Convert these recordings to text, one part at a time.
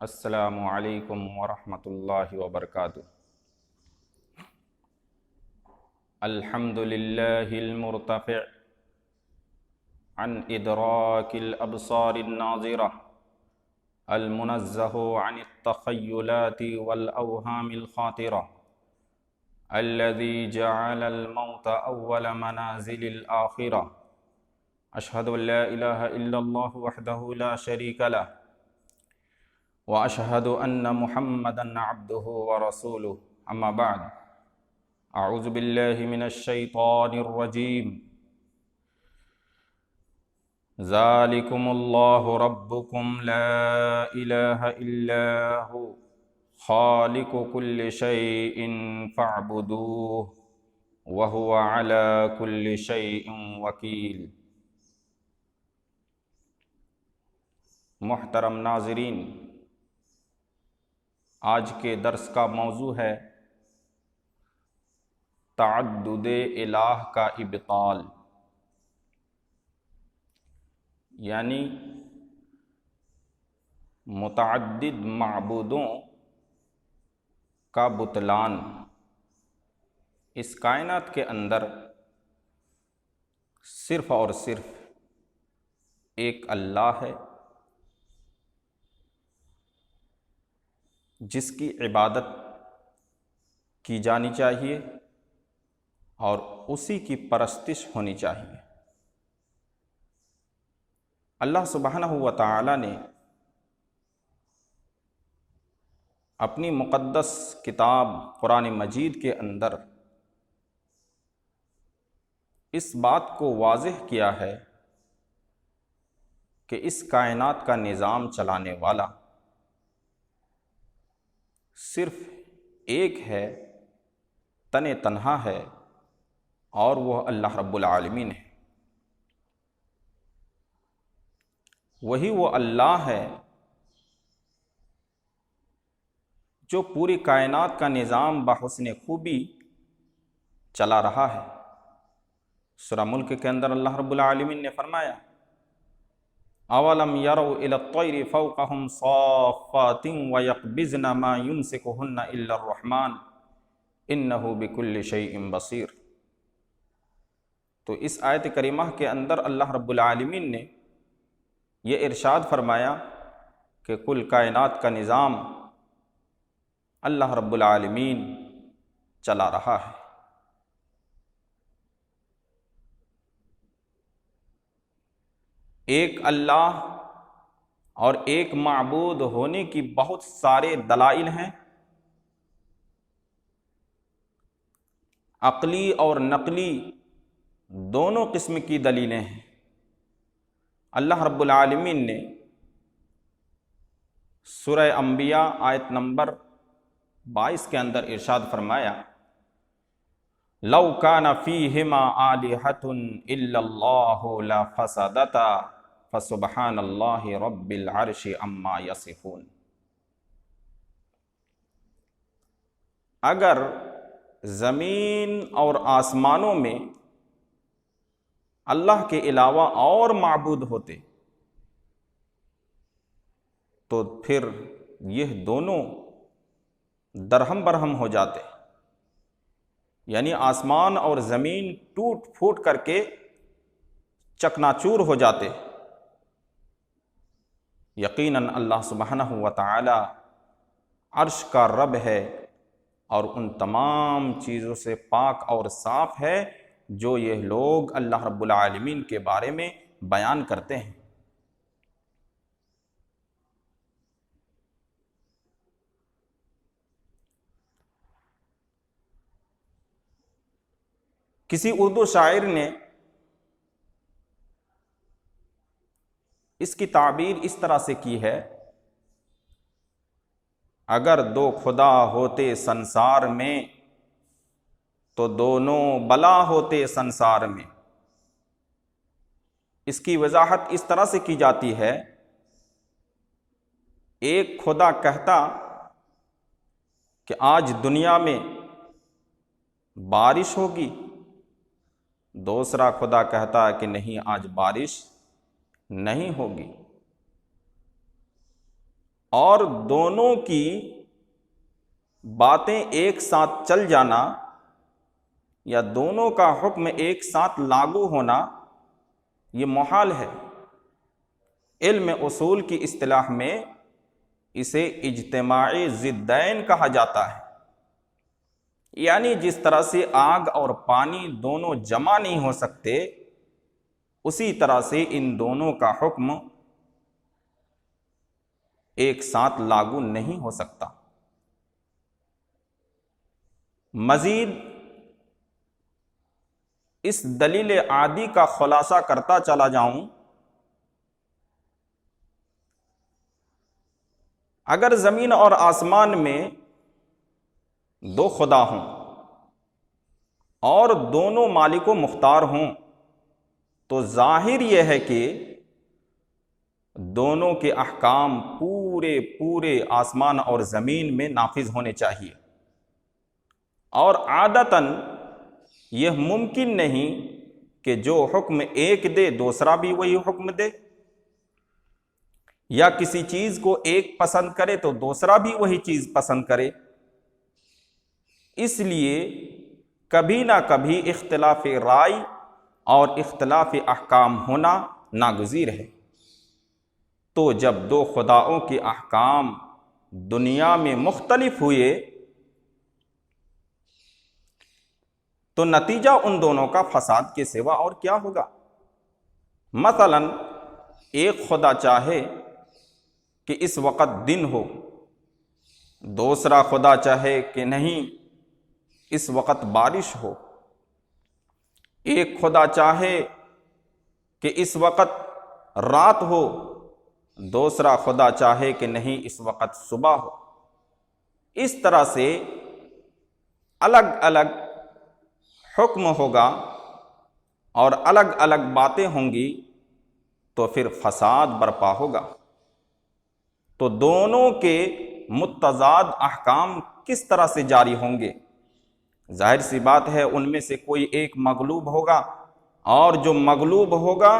السلام علیکم ورحمۃ اللہ وبرکاتہ۔ الحمد للہ المرتفع عن ادراک الابصار الناظرہ، المنزہ عن التخیلات والاوہام الخاطرہ، الذی جعل الموت اول منازل الآخرہ۔ اشہد ان لا الہ الا اللہ وحدہ لا شریک لہ، واشہد ان محمدا عبدہ ورسولہ، اما بعد۔ اعوذ باللہ من الشیطان الرجیم۔ ذالکم اللہ ربکم لا الہ الا ہو، خالق کل شیء فاعبدوہ وہو علی کل شیء وکیل۔ محترم ناظرین، آج کے درس کا موضوع ہے تعدد الہ کا ابطال، یعنی متعدد معبودوں کا بطلان۔ اس کائنات کے اندر صرف اور صرف ایک اللہ ہے جس کی عبادت کی جانی چاہیے اور اسی کی پرستش ہونی چاہیے۔ اللہ سبحانہ و تعالی نے اپنی مقدس کتاب قرآن مجید کے اندر اس بات کو واضح کیا ہے کہ اس کائنات کا نظام چلانے والا صرف ایک ہے، تن تنہا ہے، اور وہ اللہ رب العالمین ہے۔ وہی وہ اللہ ہے جو پوری کائنات کا نظام بحسن خوبی چلا رہا ہے۔ سورہ ملک کے اندر اللہ رب العالمین نے فرمایا، اولم يروا الى الطير فوقهم صافات ويقبضن ما يمسكهن الا الرحمن انه بكل شيء بصير۔ تو اس آیت کریمہ کے اندر اللہ رب العالمین نے یہ ارشاد فرمایا کہ کل کائنات کا نظام اللہ رب العالمین چلا رہا ہے۔ ایک اللہ اور ایک معبود ہونے کی بہت سارے دلائل ہیں، عقلی اور نقلی دونوں قسم کی دلیلیں ہیں۔ اللہ رب العالمین نے سورہ انبیاء آیت نمبر 22 کے اندر ارشاد فرمایا، لو کان فیہما آلہۃ الا اللہ لفسدتا فسبحان اللہ رب العرش عما یصفون۔ اگر زمین اور آسمانوں میں اللہ کے علاوہ اور معبود ہوتے تو پھر یہ دونوں درہم برہم ہو جاتے، یعنی آسمان اور زمین ٹوٹ پھوٹ کر کے چکناچور ہو جاتے۔ یقیناً اللہ سبحانہ و تعالی عرش کا رب ہے اور ان تمام چیزوں سے پاک اور صاف ہے جو یہ لوگ اللہ رب العالمین کے بارے میں بیان کرتے ہیں۔ کسی اردو شاعر نے اس کی تعبیر اس طرح سے کی ہے، اگر دو خدا ہوتے سنسار میں تو دونوں بلا ہوتے سنسار میں۔ اس کی وضاحت اس طرح سے کی جاتی ہے، ایک خدا کہتا کہ آج دنیا میں بارش ہوگی، دوسرا خدا کہتا کہ نہیں، آج بارش نہیں ہوگی۔ اور دونوں کی باتیں ایک ساتھ چل جانا یا دونوں کا حکم ایک ساتھ لاگو ہونا یہ محال ہے۔ علم اصول کی اصطلاح میں اسے اجتماعی ضدین کہا جاتا ہے، یعنی جس طرح سے آگ اور پانی دونوں جمع نہیں ہو سکتے، اسی طرح سے ان دونوں کا حکم ایک ساتھ لاگو نہیں ہو سکتا۔ مزید اس دلیل عادی کا خلاصہ کرتا چلا جاؤں، اگر زمین اور آسمان میں دو خدا ہوں اور دونوں مالک و مختار ہوں تو ظاہر یہ ہے کہ دونوں کے احکام پورے آسمان اور زمین میں نافذ ہونے چاہیے، اور عادتاً یہ ممکن نہیں کہ جو حکم ایک دے دوسرا بھی وہی حکم دے، یا کسی چیز کو ایک پسند کرے تو دوسرا بھی وہی چیز پسند کرے۔ اس لیے کبھی نہ کبھی اختلاف رائے اور اختلاف احکام ہونا ناگزیر ہے۔ تو جب دو خداؤں کے احکام دنیا میں مختلف ہوئے تو نتیجہ ان دونوں کا فساد کے سوا اور کیا ہوگا؟ مثلا ایک خدا چاہے کہ اس وقت دن ہو، دوسرا خدا چاہے کہ نہیں اس وقت بارش ہو، ایک خدا چاہے کہ اس وقت رات ہو، دوسرا خدا چاہے کہ نہیں اس وقت صبح ہو۔ اس طرح سے الگ الگ حکم ہوگا اور الگ الگ باتیں ہوں گی تو پھر فساد برپا ہوگا۔ تو دونوں کے متضاد احکام کس طرح سے جاری ہوں گے؟ ظاہر سی بات ہے ان میں سے کوئی ایک مغلوب ہوگا، اور جو مغلوب ہوگا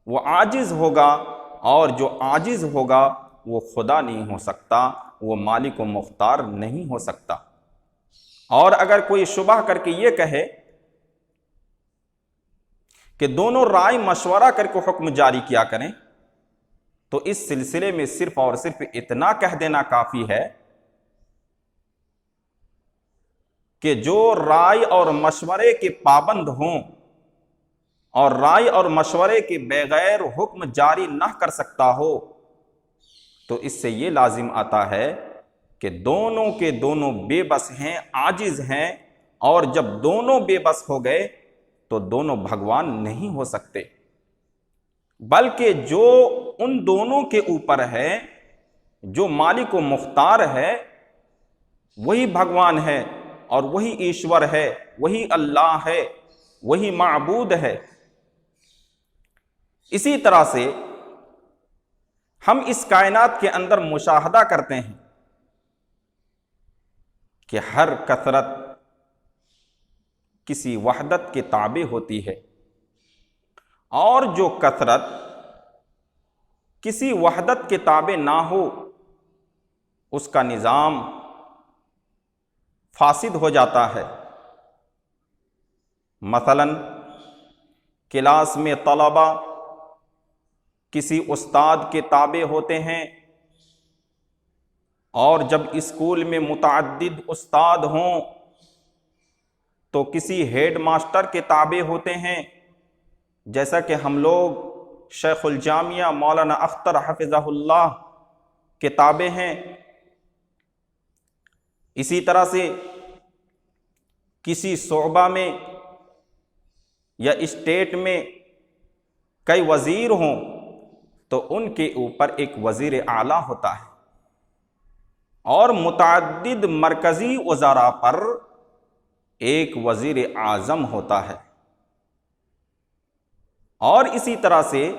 وہ عاجز ہوگا، اور جو عاجز ہوگا وہ خدا نہیں ہو سکتا، وہ مالک و مختار نہیں ہو سکتا۔ اور اگر کوئی شبہ کر کے یہ کہے کہ دونوں رائے مشورہ کر کے حکم جاری کیا کریں، تو اس سلسلے میں صرف اور صرف اتنا کہہ دینا کافی ہے کہ جو رائے اور مشورے کے پابند ہوں اور رائے اور مشورے کے بغیر حکم جاری نہ کر سکتا ہو، تو اس سے یہ لازم آتا ہے کہ دونوں کے دونوں بے بس ہیں، عاجز ہیں، اور جب دونوں بے بس ہو گئے تو دونوں بھگوان نہیں ہو سکتے، بلکہ جو ان دونوں کے اوپر ہے، جو مالک و مختار ہے، وہی بھگوان ہے اور وہی ایشور ہے، وہی اللہ ہے، وہی معبود ہے۔ اسی طرح سے ہم اس کائنات کے اندر مشاہدہ کرتے ہیں کہ ہر کثرت کسی وحدت کے تابع ہوتی ہے، اور جو کثرت کسی وحدت کے تابع نہ ہو اس کا نظام فاسد ہو جاتا ہے۔ مثلا کلاس میں طلبہ کسی استاد کے تابع ہوتے ہیں، اور جب اسکول میں متعدد استاد ہوں تو کسی ہیڈ ماسٹر کے تابع ہوتے ہیں، جیسا کہ ہم لوگ شیخ الجامعہ مولانا اختر حفظہ اللہ کے تابع ہیں۔ اسی طرح سے کسی صوبہ میں یا اسٹیٹ میں کئی وزیر ہوں تو ان کے اوپر ایک وزیر اعلیٰ ہوتا ہے، اور متعدد مرکزی وزراء پر ایک وزیر اعظم ہوتا ہے۔ اور اسی طرح سے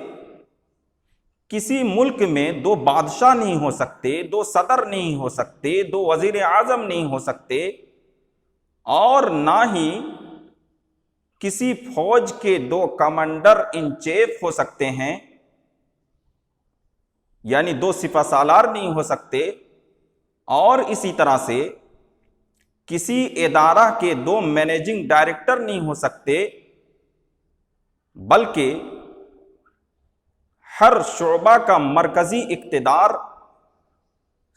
کسی ملک میں دو بادشاہ نہیں ہو سکتے، دو صدر نہیں ہو سکتے، دو وزیر اعظم نہیں ہو سکتے، اور نہ ہی کسی فوج کے دو کمانڈر ان چیف ہو سکتے ہیں۔ یعنی دو سپہ سالار نہیں ہو سکتے، اور اسی طرح سے کسی ادارہ کے دو مینیجنگ ڈائریکٹر نہیں ہو سکتے، بلکہ ہر شعبہ کا مرکزی اقتدار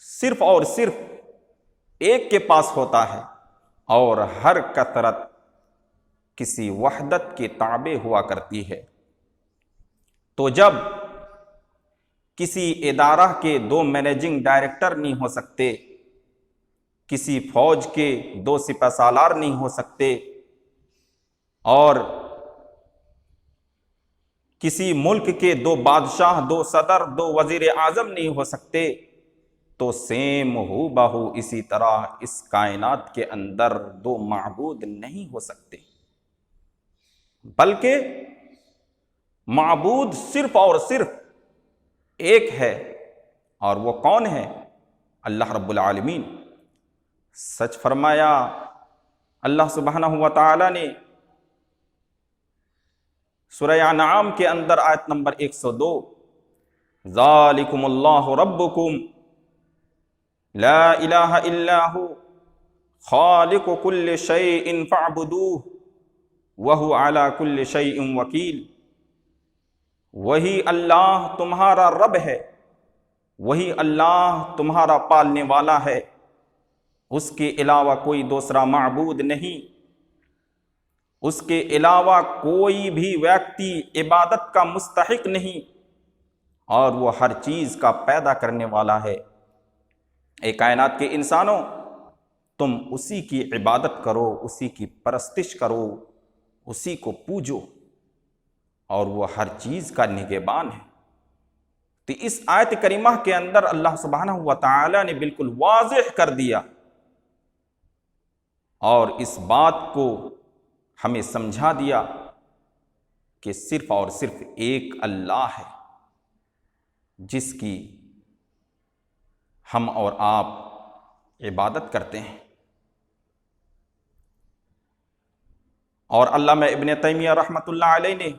صرف اور صرف ایک کے پاس ہوتا ہے، اور ہر کثرت کسی وحدت کے تابع ہوا کرتی ہے۔ تو جب کسی ادارہ کے دو مینیجنگ ڈائریکٹر نہیں ہو سکتے، کسی فوج کے دو سپہ سالار نہیں ہو سکتے، اور کسی ملک کے دو بادشاہ، دو صدر، دو وزیر اعظم نہیں ہو سکتے، تو سیم ہو بہو اسی طرح اس کائنات کے اندر دو معبود نہیں ہو سکتے، بلکہ معبود صرف اور صرف ایک ہے، اور وہ کون ہے؟ اللہ رب العالمین۔ سچ فرمایا اللہ سبحانہ و تعالی نے سورہ انعام کے اندر آیت نمبر 102، ذالکم اللہ ربکم لا الہ الا ہو خالق کل شیء فاعبدوہ وہو علی کل شیء وکیل۔ وہی اللہ تمہارا رب ہے، وہی اللہ تمہارا پالنے والا ہے، اس کے علاوہ کوئی دوسرا معبود نہیں، اس کے علاوہ کوئی بھی ویکتی عبادت کا مستحق نہیں، اور وہ ہر چیز کا پیدا کرنے والا ہے۔ اے کائنات کے انسانوں، تم اسی کی عبادت کرو، اسی کی پرستش کرو، اسی کو پوجو، اور وہ ہر چیز کا نگہبان ہے۔ تو اس آیت کریمہ کے اندر اللہ سبحانہ و تعالی نے بالکل واضح کر دیا، اور اس بات کو ہمیں سمجھا دیا کہ صرف اور صرف ایک اللہ ہے جس کی ہم اور آپ عبادت کرتے ہیں۔ اور علامہ ابن تیمیہ رحمۃ اللہ علیہ نے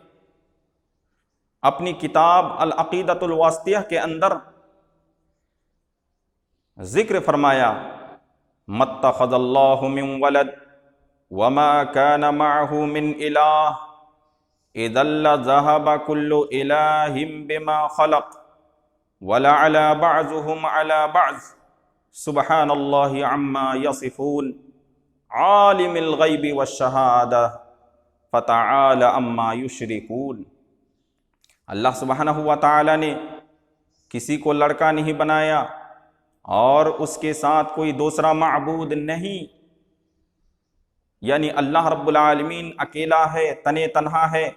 اپنی کتاب العقیدۃ الواسطیہ کے اندر ذکر فرمایا، مَتَّخَذَ اللَّهُ مِن وَلَدٍ وَمَا كَانَ مَعَهُ مِنْ إِلَٰهٍ إِذًا لَّذَهَبَ كُلُّ إِلَٰهٍ بِمَا خَلَقَ وَلَعَلَا بَعْضُهُمْ عَلَىٰ بَعْضٍ سُبْحَانَ اللَّهِ عَمَّا يَصِفُونَ عَالِمِ الْغَيْبِ وَالشَّهَادَةِ فَتَعَالَ عَمَّا يُشْرِكُونَ۔ اللہ سبحانہ و تعالی نے کسی کو لڑکا نہیں بنایا، اور اس کے ساتھ کوئی دوسرا معبود نہیں، یعنی اللہ رب العالمین اکیلا ہے، تنے تنہا ہے،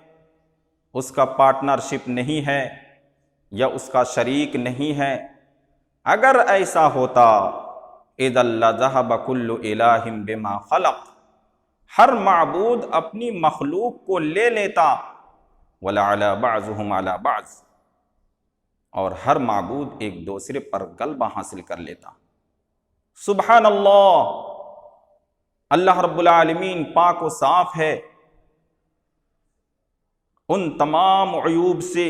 اس کا پارٹنرشپ نہیں ہے یا اس کا شریک نہیں ہے۔ اگر ایسا ہوتا اذا لذهب كل الہ بما خلق، ہر معبود اپنی مخلوق کو لے لیتا، وَلَعَلَى بَعْضُهُمْ عَلَى بَعْضٍ، اور ہر معبود ایک دوسرے پر غلبہ حاصل کر لیتا۔ سبحان اللہ، اللہ رب العالمین پاک و صاف ہے ان تمام عیوب سے،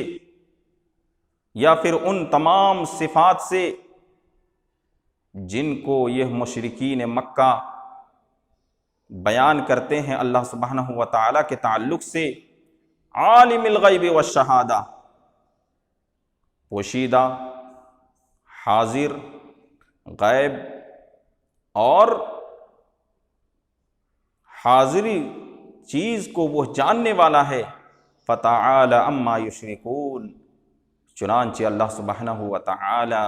یا پھر ان تمام صفات سے جن کو یہ مشرکین مکہ بیان کرتے ہیں اللہ سبحانہ و تعالیٰ کے تعلق سے۔ عالم الغیب والشہادہ، پوشیدہ، حاضر، غیب اور حاضری چیز کو وہ جاننے والا ہے۔ فتعالی عما یشرکون، چنانچہ اللہ سبحانہ و تعالی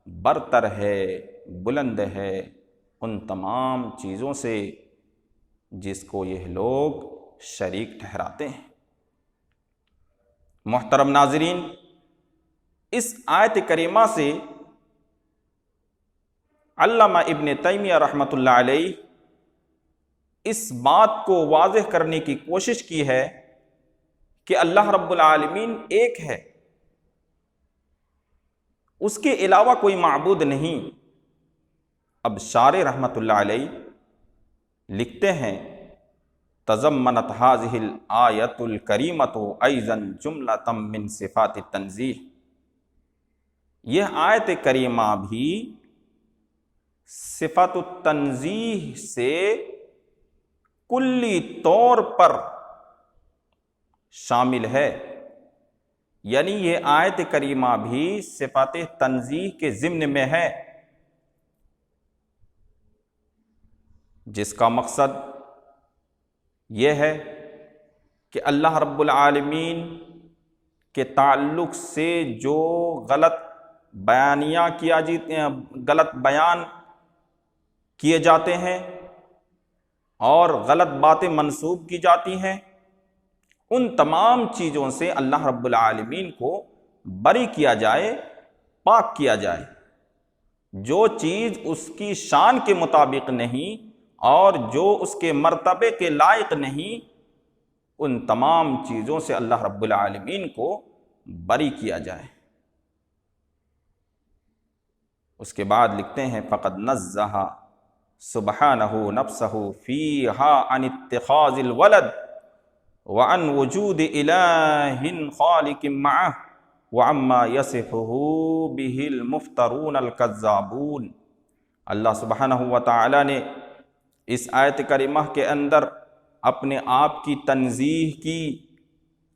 برتر ہے، بلند ہے ان تمام چیزوں سے جس کو یہ لوگ شریک ٹھہراتے ہیں۔ محترم ناظرین، اس آیت کریمہ سے علامہ ابن تیمیہ رحمۃ اللہ علیہ اس بات کو واضح کرنے کی کوشش کی ہے کہ اللہ رب العالمین ایک ہے، اس کے علاوہ کوئی معبود نہیں۔ اب شارح رحمۃ اللہ علیہ لکھتے ہیں، تضمنت هذه الآیۃ الکریمۃ ایضا جملۃ من صفات التنزیہ، یہ آیت کریمہ بھی صفت التنزیہ سے کلی طور پر شامل ہے، یعنی یہ آیت کریمہ بھی صفات تنزیہ کے ضمن میں ہے، جس کا مقصد یہ ہے کہ اللہ رب العالمین کے تعلق سے جو غلط بیان کیے جاتے ہیں اور غلط باتیں منسوب کی جاتی ہیں، ان تمام چیزوں سے اللہ رب العالمین کو بری کیا جائے، پاک کیا جائے۔ جو چیز اس کی شان کے مطابق نہیں اور جو اس کے مرتبے کے لائق نہیں، ان تمام چیزوں سے اللہ رب العالمین کو بری کیا جائے۔ اس کے بعد لکھتے ہیں فقد نزہ سبحانہ نفسہ فیہا عن اتخاذ الولد وعن وجود الہ خالق معہ وعما یصفہ بہ المفترون الکذابون۔ اللہ سبحانہ وتعالی نے اس آیت کریمہ کے اندر اپنے آپ کی تنزیہ کی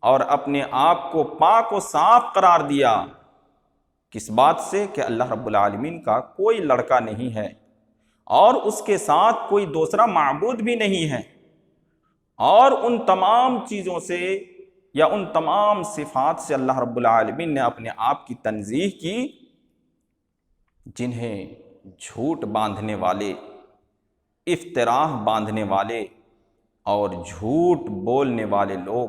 اور اپنے آپ کو پاک و صاف قرار دیا۔ کس بات سے؟ کہ اللہ رب العالمین کا کوئی لڑکا نہیں ہے اور اس کے ساتھ کوئی دوسرا معبود بھی نہیں ہے، اور ان تمام چیزوں سے یا ان تمام صفات سے اللہ رب العالمین نے اپنے آپ کی تنزیہ کی جنہیں جھوٹ باندھنے والے، افتراء باندھنے والے اور جھوٹ بولنے والے لوگ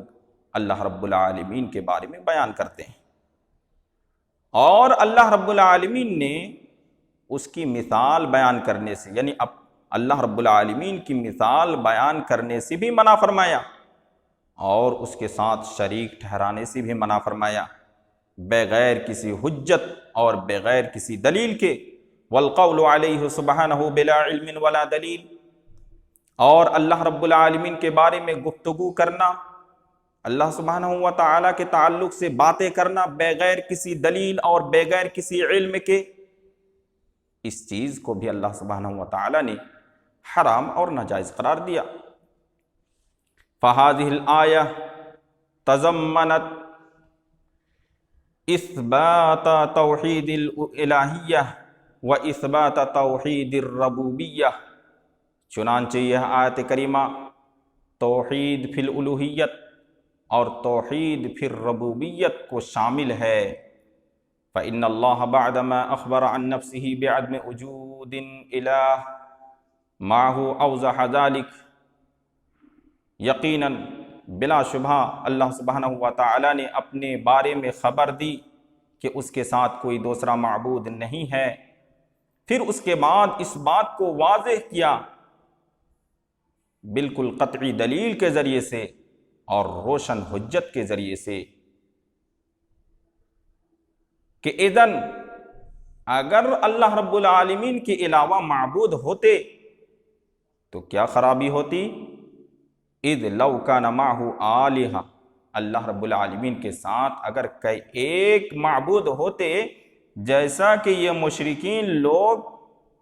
اللہ رب العالمین کے بارے میں بیان کرتے ہیں۔ اور اللہ رب العالمین نے اس کی مثال بیان کرنے سے، یعنی اب اللہ رب العالمین کی مثال بیان کرنے سے بھی منع فرمایا اور اس کے ساتھ شریک ٹھہرانے سے بھی منع فرمایا، بغیر کسی حجت اور بغیر کسی دلیل کے۔ والقول علیہ سبحانہ بلا علم ولا دلیل، اور اللہ رب العالمین کے بارے میں گفتگو کرنا، اللہ سبحانہ و تعالیٰ کے تعلق سے باتیں کرنا بغیر کسی دلیل اور بغیر کسی علم کے، اس چیز کو بھی اللہ سبحانہ و تعالیٰ نے حرام اور ناجائز قرار دیا۔ فَهَذِهِ الْآيَةُ تَضَمَّنَتْ إِثْبَاتَ تَوْحِيدِ الْإِلَٰهِيَّةِ وَإِثْبَاتَ تَوْحِيدِ الرَّبُوبِيَّةِ، چنانچہ یہ آیت کریمہ توحید فی الالوہیت اور توحید فی الربوبیت کو شامل ہے۔ فإن اللہ بعدما اخبر عن نفسه بعدم وجود الہ معه اوضح ذلك، یقیناً بلا شبہ اللہ سبحانہ و تعالی نے اپنے بارے میں خبر دی کہ اس کے ساتھ کوئی دوسرا معبود نہیں ہے، پھر اس کے بعد اس بات کو واضح کیا بالکل قطعی دلیل کے ذریعے سے اور روشن حجت کے ذریعے سے کہ اذن اگر اللہ رب العالمین کے علاوہ معبود ہوتے تو کیا خرابی ہوتی؟ اذ لو کان معہ آلہہ، اللہ رب العالمین کے ساتھ اگر کئی ایک معبود ہوتے، جیسا کہ یہ مشرکین لوگ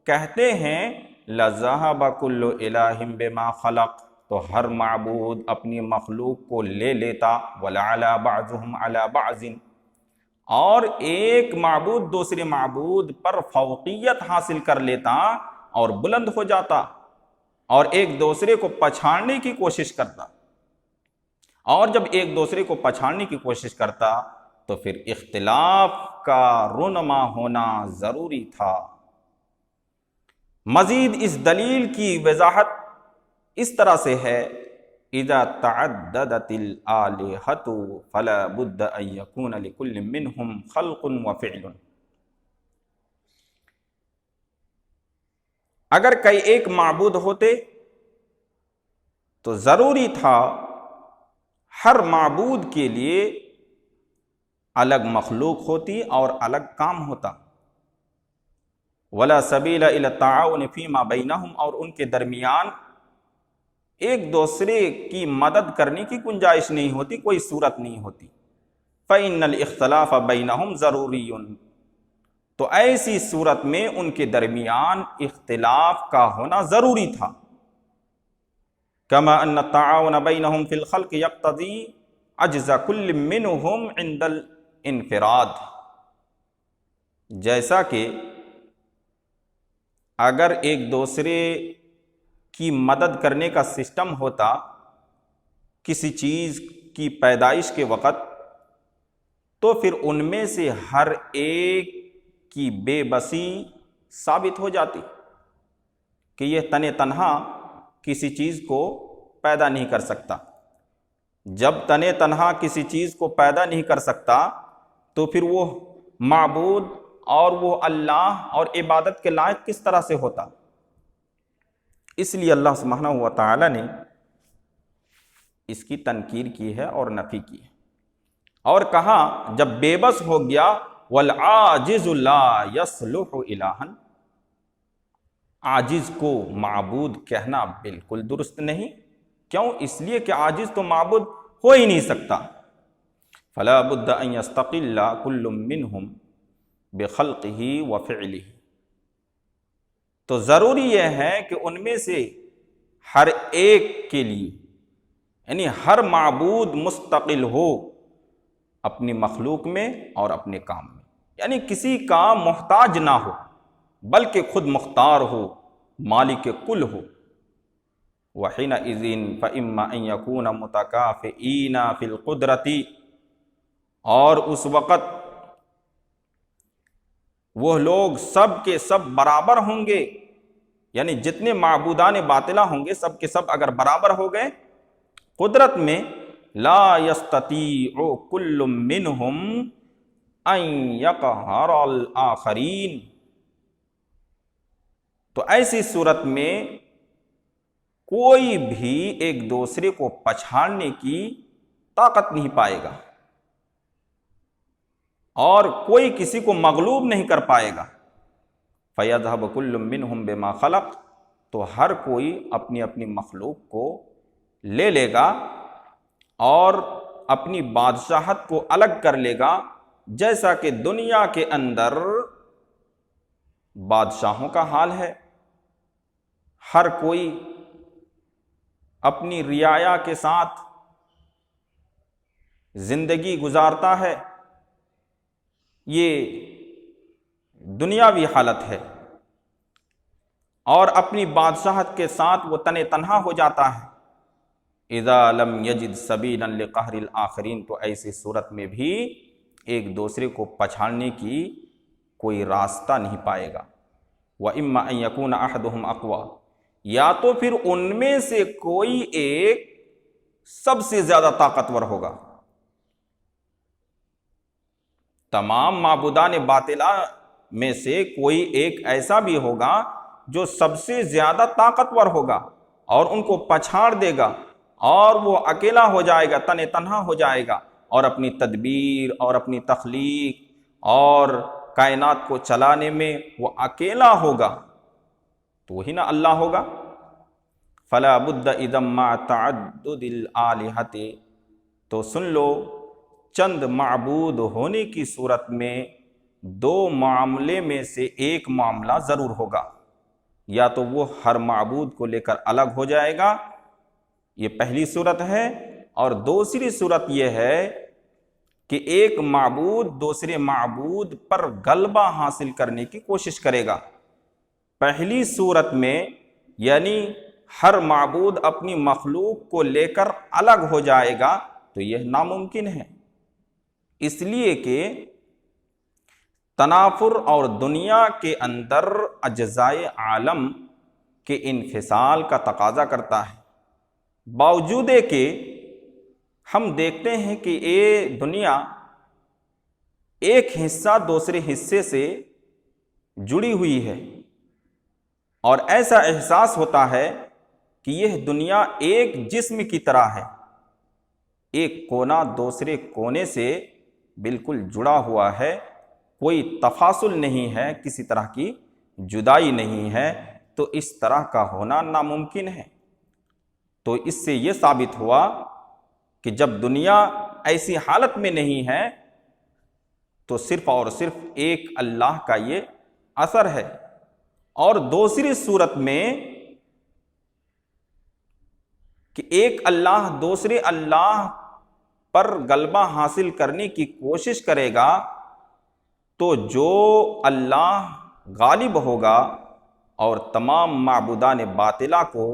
کہتے ہیں، لَذَهَبَ كُلُّ إِلَٰهٍ بِمَا خَلَقَ، تو ہر معبود اپنی مخلوق کو لے لیتا، وَلَعَلَى بَعْضُهُمْ عَلَى بَعْضٍ، اور ایک معبود دوسرے معبود پر فوقیت حاصل کر لیتا اور بلند ہو جاتا اور ایک دوسرے کو پچھاڑنے کی کوشش کرتا، اور جب ایک دوسرے کو پچھاڑنے کی کوشش کرتا تو پھر اختلاف کا رونما ہونا ضروری تھا۔ مزید اس دلیل کی وضاحت اس طرح سے ہے، اذا تعددت الآلہۃ فلا بد ان یکون لکل منہم خلق وفعل، اگر کئی ایک معبود ہوتے تو ضروری تھا ہر معبود کے لیے الگ مخلوق ہوتی اور الگ کام ہوتا۔ ولا سبیل الی التعاون فیما بینہم، اور ان کے درمیان ایک دوسرے کی مدد کرنے کی گنجائش نہیں ہوتی، کوئی صورت نہیں ہوتی۔ فإن الاختلاف بینہم ضروری، تو ایسی صورت میں ان کے درمیان اختلاف کا ہونا ضروری تھا۔ کما ان التعاون بینہم فی الخلق یقتضی عجز کل منہم عند الانفراد، جیسا کہ اگر ایک دوسرے کی مدد کرنے کا سسٹم ہوتا کسی چیز کی پیدائش کے وقت، تو پھر ان میں سے ہر ایک کی بے بسی ثابت ہو جاتی کہ یہ تنہا کسی چیز کو پیدا نہیں کر سکتا۔ جب تنہا کسی چیز کو پیدا نہیں کر سکتا تو پھر وہ معبود اور وہ اللہ اور عبادت کے لائق کس طرح سے ہوتا؟ اس لیے اللہ سبحانہ و تعالی نے اس کی تنکیر کی ہے اور نفی کی ہے، اور کہا جب بے بس ہو گیا والعاجز لا یصلح الہا، عاجز کو معبود کہنا بالکل درست نہیں۔ کیوں؟ اس لیے کہ عاجز تو معبود ہو ہی نہیں سکتا۔ فلا بد ان یستقل کل منہم بخلقہ وفعلہ، تو ضروری یہ ہے کہ ان میں سے ہر ایک کے لیے، یعنی ہر معبود مستقل ہو اپنی مخلوق میں اور اپنے کام میں، یعنی کسی کا محتاج نہ ہو بلکہ خود مختار ہو، مالک کل ہو۔ وحینئذ فإما أن يكون متکافئین فی القدرۃ، اور اس وقت وہ لوگ سب کے سب برابر ہوں گے، یعنی جتنے معبودان باطلہ ہوں گے سب کے سب اگر برابر ہو گئے قدرت میں، لا یستطیع کل منہم ان یقہر الآخرین، تو ایسی صورت میں کوئی بھی ایک دوسرے کو پچھاڑنے کی طاقت نہیں پائے گا اور کوئی کسی کو مغلوب نہیں کر پائے گا۔ فَيَذْهَبُ كُلٌّ مِّنْهُمْ بِمَا خَلَقَ، تو ہر کوئی اپنی اپنی مخلوق کو لے لے گا اور اپنی بادشاہت کو الگ کر لے گا، جیسا کہ دنیا کے اندر بادشاہوں کا حال ہے۔ ہر کوئی اپنی رعایا کے ساتھ زندگی گزارتا ہے، یہ دنیاوی حالت ہے، اور اپنی بادشاہت کے ساتھ وہ تنہا ہو جاتا ہے۔ اذا لم یجد سبیلا لقہر الآخرین، تو ایسی صورت میں بھی ایک دوسرے کو پچھاڑنے کی کوئی راستہ نہیں پائے گا۔ وَإِمَّا أَن يَكُونَ أَحَدُهُمْ أَقْوَىٰ، یا تو پھر ان میں سے کوئی ایک سب سے زیادہ طاقتور ہوگا۔ تمام معبودان باطلہ میں سے کوئی ایک ایسا بھی ہوگا جو سب سے زیادہ طاقتور ہوگا اور ان کو پچھاڑ دے گا، اور وہ اکیلا ہو جائے گا، تنہا ہو جائے گا، اور اپنی تدبیر اور اپنی تخلیق اور کائنات کو چلانے میں وہ اکیلا ہوگا، تو وہی نا اللہ ہوگا۔ فلا بد اذا مع تعدد الآلہۃ، تو سن لو چند معبود ہونے کی صورت میں دو معاملے میں سے ایک معاملہ ضرور ہوگا، یا تو وہ ہر معبود کو لے کر الگ ہو جائے گا، یہ پہلی صورت ہے، اور دوسری صورت یہ ہے کہ ایک معبود دوسرے معبود پر غلبہ حاصل کرنے کی کوشش کرے گا۔ پہلی صورت میں یعنی ہر معبود اپنی مخلوق کو لے کر الگ ہو جائے گا، تو یہ ناممکن ہے، اس لیے کہ تنافر اور دنیا کے اندر اجزائے عالم کے انفصال کا تقاضا کرتا ہے۔ باوجود کہ ہم دیکھتے ہیں کہ یہ دنیا ایک حصہ دوسرے حصے سے جڑی ہوئی ہے، اور ایسا احساس ہوتا ہے کہ یہ دنیا ایک جسم کی طرح ہے، ایک کونا دوسرے کونے سے بالکل جڑا ہوا ہے، کوئی تفاصل نہیں ہے، کسی طرح کی جدائی نہیں ہے، تو اس طرح کا ہونا ناممکن ہے۔ تو اس سے یہ ثابت ہوا کہ جب دنیا ایسی حالت میں نہیں ہے تو صرف اور صرف ایک اللہ کا یہ اثر ہے۔ اور دوسری صورت میں کہ ایک اللہ دوسرے اللہ پر غلبہ حاصل کرنے کی کوشش کرے گا تو جو اللہ غالب ہوگا اور تمام معبودان باطلہ کو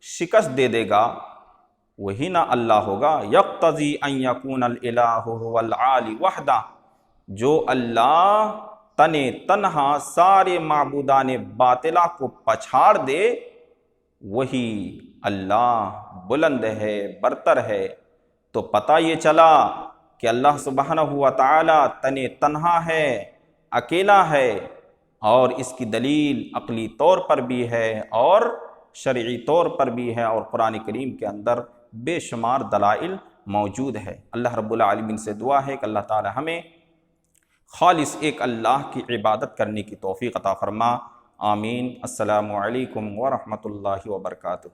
شکست دے دے گا وہی نہ اللہ ہوگا۔ یقتضی ان یکون الالہ هو العالی وحدہ، جو اللہ تنہا سارے معبودان باطلہ کو پچھاڑ دے وہی اللہ بلند ہے، برتر ہے۔ تو پتہ یہ چلا کہ اللہ سبحانہ و تعالی تنہا ہے، اکیلا ہے، اور اس کی دلیل عقلی طور پر بھی ہے اور شرعی طور پر بھی ہے، اور قرآن کریم کے اندر بے شمار دلائل موجود ہے۔ اللہ رب العالمین سے دعا ہے کہ اللہ تعالی ہمیں خالص ایک اللہ کی عبادت کرنے کی توفیق عطا فرما۔ آمین۔ السلام علیکم ورحمۃ اللہ وبرکاتہ۔